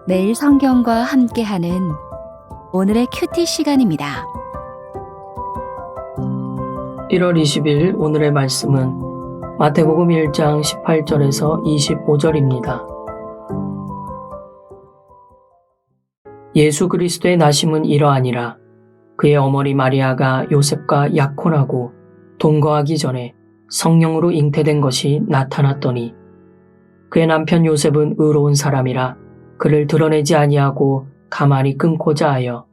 매일 성경과 함께하는 오늘의 큐티 시간입니다. 1월 20일 오늘의 말씀은 마태복음 1장 18절에서 25절입니다. 예수 그리스도의 나심은 이러하니라. 그의 어머니 마리아가 요셉과 약혼하고 동거하기 전에 성령으로 잉태된 것이 나타났더니 그의 남편 요셉은 의로운 사람이라 그를 드러내지 아니하고 가만히 끊고자 하여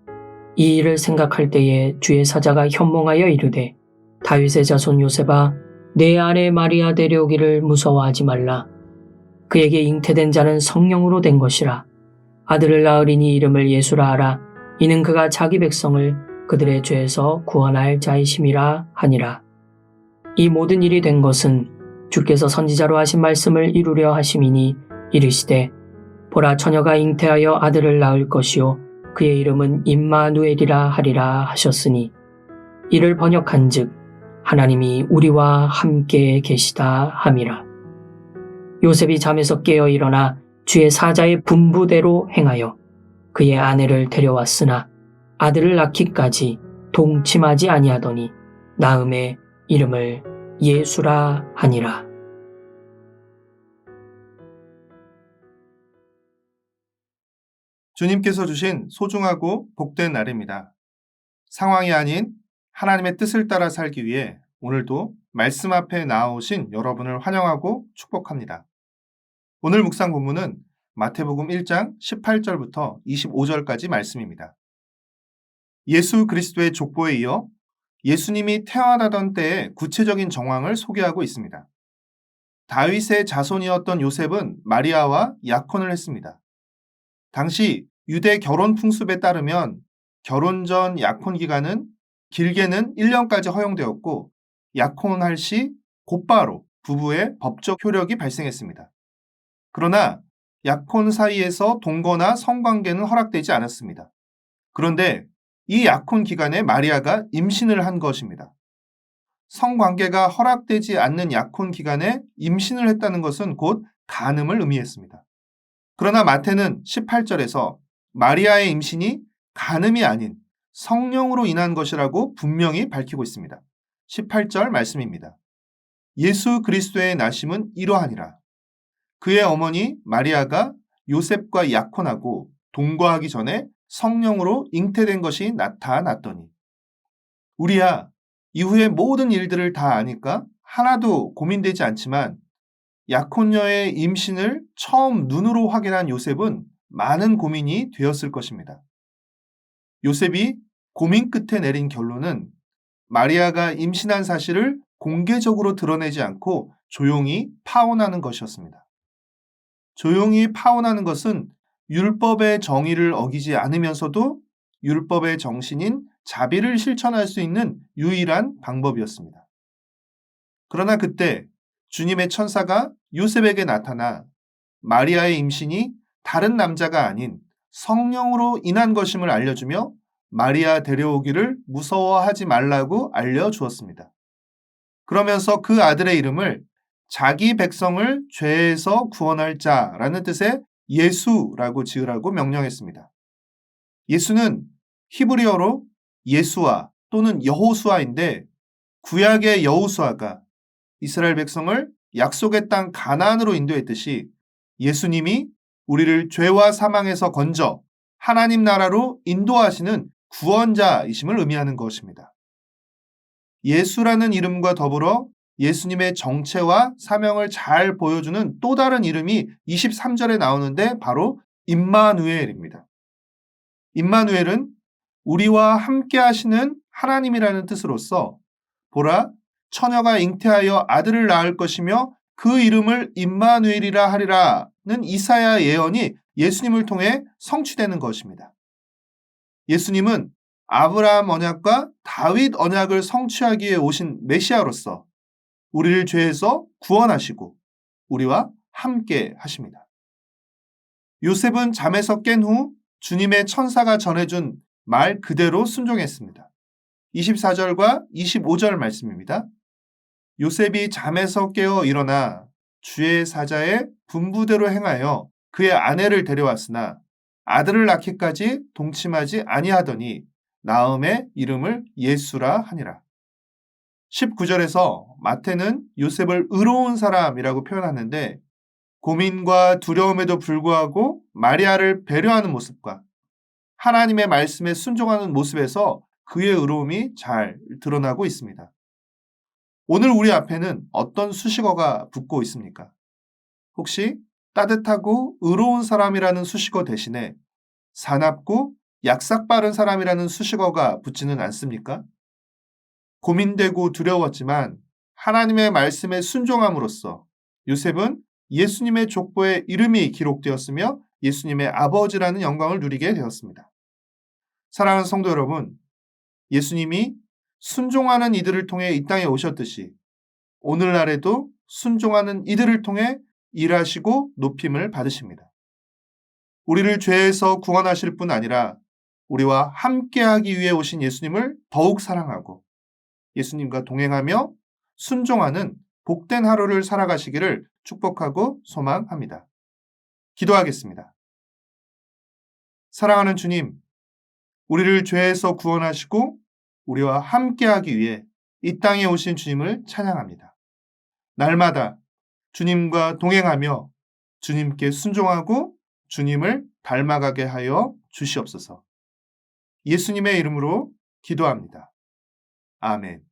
이 일을 생각할 때에 주의 사자가 현몽하여 이르되 다윗의 자손 요셉아 내 아내 마리아 데려오기를 무서워하지 말라. 그에게 잉태된 자는 성령으로 된 것이라. 아들을 낳으리니 이름을 예수라 하라. 이는 그가 자기 백성을 그들의 죄에서 구원할 자이심이라 하니라. 이 모든 일이 된 것은 주께서 선지자로 하신 말씀을 이루려 하심이니 이르시되 보라 처녀가 잉태하여 아들을 낳을 것이요 그의 이름은 임마누엘이라 하리라 하셨으니 이를 번역한즉 하나님이 우리와 함께 계시다 함이라. 요셉이 잠에서 깨어 일어나 주의 사자의 분부대로 행하여 그의 아내를 데려왔으나 아들을 낳기까지 동침하지 아니하더니 낳음에 이름을 예수라 하니라. 주님께서 주신 소중하고 복된 날입니다. 상황이 아닌 하나님의 뜻을 따라 살기 위해 오늘도 말씀 앞에 나오신 여러분을 환영하고 축복합니다. 오늘 묵상 본문은 마태복음 1장 18절부터 25절까지 말씀입니다. 예수 그리스도의 족보에 이어 예수님이 태어나던 때의 구체적인 정황을 소개하고 있습니다. 다윗의 자손이었던 요셉은 마리아와 약혼을 했습니다. 당시 유대 결혼 풍습에 따르면 결혼 전 약혼 기간은 길게는 1년까지 허용되었고 약혼할 시 곧바로 부부의 법적 효력이 발생했습니다. 그러나 약혼 사이에서 동거나 성관계는 허락되지 않았습니다. 그런데 이 약혼 기간에 마리아가 임신을 한 것입니다. 성관계가 허락되지 않는 약혼 기간에 임신을 했다는 것은 곧 간음을 의미했습니다. 그러나 마태는 18절에서 마리아의 임신이 간음이 아닌 성령으로 인한 것이라고 분명히 밝히고 있습니다. 18절 말씀입니다. 예수 그리스도의 나심은 이러하니라. 그의 어머니 마리아가 요셉과 약혼하고 동거하기 전에 성령으로 잉태된 것이 나타났더니. 우리야 이후의 모든 일들을 다 아니까 하나도 고민되지 않지만 약혼녀의 임신을 처음 눈으로 확인한 요셉은 많은 고민이 되었을 것입니다. 요셉이 고민 끝에 내린 결론은 마리아가 임신한 사실을 공개적으로 드러내지 않고 조용히 파혼하는 것이었습니다. 조용히 파혼하는 것은 율법의 정의를 어기지 않으면서도 율법의 정신인 자비를 실천할 수 있는 유일한 방법이었습니다. 그러나 그때 주님의 천사가 요셉에게 나타나 마리아의 임신이 다른 남자가 아닌 성령으로 인한 것임을 알려주며 마리아 데려오기를 무서워하지 말라고 알려주었습니다. 그러면서 그 아들의 이름을 자기 백성을 죄에서 구원할 자라는 뜻의 예수라고 지으라고 명령했습니다. 예수는 히브리어로 예수아 또는 여호수아인데 구약의 여호수아가 이스라엘 백성을 약속의 땅 가나안으로 인도했듯이 예수님이 우리를 죄와 사망에서 건져 하나님 나라로 인도하시는 구원자이심을 의미하는 것입니다. 예수라는 이름과 더불어 예수님의 정체와 사명을 잘 보여주는 또 다른 이름이 23절에 나오는데 바로 임마누엘입니다. 임마누엘은 우리와 함께 하시는 하나님이라는 뜻으로서 보라 처녀가 잉태하여 아들을 낳을 것이며 그 이름을 임마누엘이라 하리라는 이사야 예언이 예수님을 통해 성취되는 것입니다. 예수님은 아브라함 언약과 다윗 언약을 성취하기 위해 오신 메시아로서 우리를 죄에서 구원하시고 우리와 함께 하십니다. 요셉은 잠에서 깬 후 주님의 천사가 전해준 말 그대로 순종했습니다. 24절과 25절 말씀입니다. 요셉이 잠에서 깨어 일어나 주의 사자의 분부대로 행하여 그의 아내를 데려왔으나 아들을 낳기까지 동침하지 아니하더니 나음의 이름을 예수라 하니라. 19절에서 마태는 요셉을 의로운 사람이라고 표현하는데 고민과 두려움에도 불구하고 마리아를 배려하는 모습과 하나님의 말씀에 순종하는 모습에서 그의 의로움이 잘 드러나고 있습니다. 오늘 우리 앞에는 어떤 수식어가 붙고 있습니까? 혹시 따뜻하고 의로운 사람이라는 수식어 대신에 사납고 약삭 빠른 사람이라는 수식어가 붙지는 않습니까? 고민되고 두려웠지만 하나님의 말씀에 순종함으로써 요셉은 예수님의 족보에 이름이 기록되었으며 예수님의 아버지라는 영광을 누리게 되었습니다. 사랑하는 성도 여러분, 예수님이 순종하는 이들을 통해 이 땅에 오셨듯이 오늘날에도 순종하는 이들을 통해 일하시고 높임을 받으십니다. 우리를 죄에서 구원하실 뿐 아니라 우리와 함께하기 위해 오신 예수님을 더욱 사랑하고 예수님과 동행하며 순종하는 복된 하루를 살아가시기를 축복하고 소망합니다. 기도하겠습니다. 사랑하는 주님, 우리를 죄에서 구원하시고 우리와 함께하기 위해 이 땅에 오신 주님을 찬양합니다. 날마다 주님과 동행하며 주님께 순종하고 주님을 닮아가게 하여 주시옵소서. 예수님의 이름으로 기도합니다. 아멘.